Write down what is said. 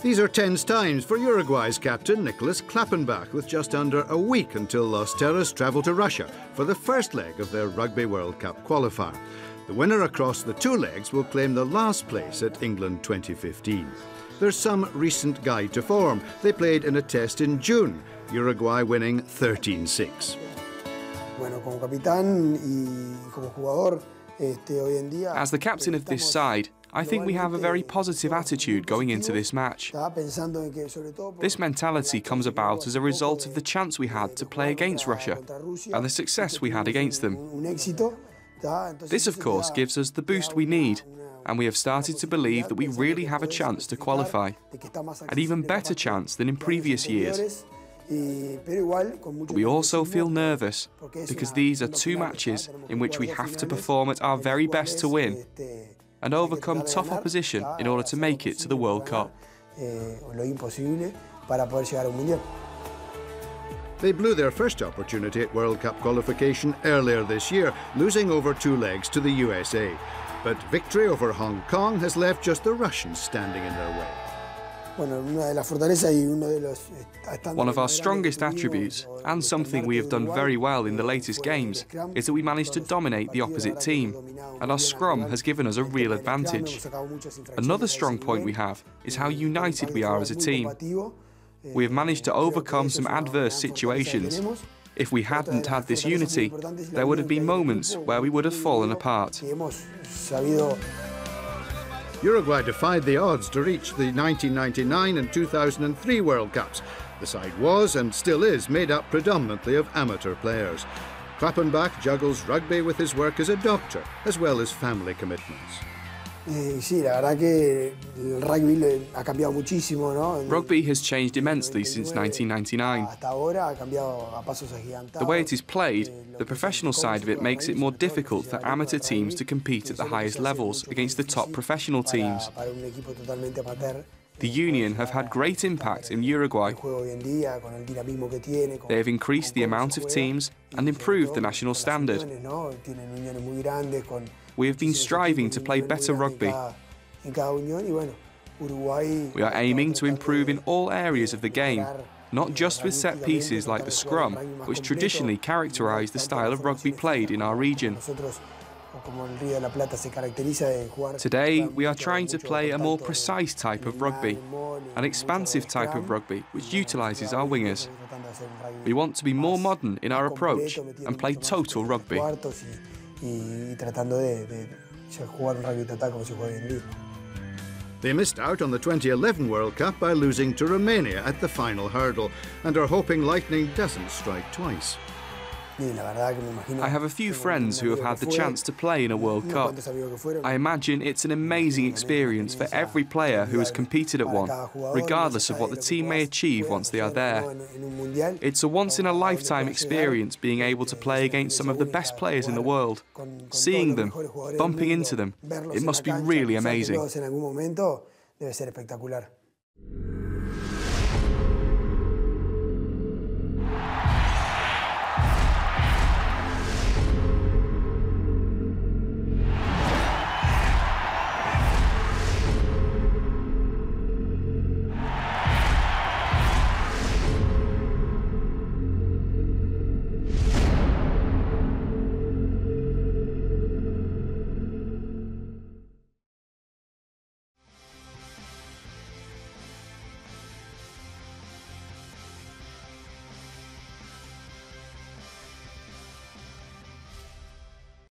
These are tense times for Uruguay's captain Nicholas Klappenbach, with just under a week until Los Terras travel to Russia for the first leg of their Rugby World Cup qualifier. The winner across the two legs will claim the last place at England 2015. There's some recent guide to form. They played in a test in June, Uruguay winning 13-6. As the captain of this side, I think we have a very positive attitude going into this match. This mentality comes about as a result of the chance we had to play against Russia and the success we had against them. This, of course, gives us the boost we need, and we have started to believe that we really have a chance to qualify, an even better chance than in previous years. But we also feel nervous, because these are two matches in which we have to perform at our very best to win and overcome tough opposition in order to make it to the World Cup. They blew their first opportunity at World Cup qualification earlier this year, losing over two legs to the USA. But victory over Hong Kong has left just the Russians standing in their way. One of our strongest attributes, and something we have done very well in the latest games, is that we managed to dominate the opposite team, and our scrum has given us a real advantage. Another strong point we have is how united we are as a team. We have managed to overcome some adverse situations. If we hadn't had this unity, there would have been moments where we would have fallen apart. Uruguay defied the odds to reach the 1999 and 2003 World Cups. The side was, and still is, made up predominantly of amateur players. Klappenbach juggles rugby with his work as a doctor, as well as family commitments. Rugby has changed immensely since 1999. The way it is played, the professional side of it makes it more difficult for amateur teams to compete at the highest levels against the top professional teams. The union have had great impact in Uruguay. They have increased the amount of teams and improved the national standard. We have been striving to play better rugby. We are aiming to improve in all areas of the game, not just with set pieces like the scrum, which traditionally characterise the style of rugby played in our region. Today, we are trying to play a more precise type of rugby, an expansive type of rugby which utilises our wingers. We want to be more modern in our approach and play total rugby. They missed out on the 2011 World Cup by losing to Romania at the final hurdle, and are hoping lightning doesn't strike twice. I have a few friends who have had the chance to play in a World Cup. I imagine it's an amazing experience for every player who has competed at one, regardless of what the team may achieve once they are there. It's a once-in-a-lifetime experience being able to play against some of the best players in the world. Seeing them, bumping into them, it must be really amazing.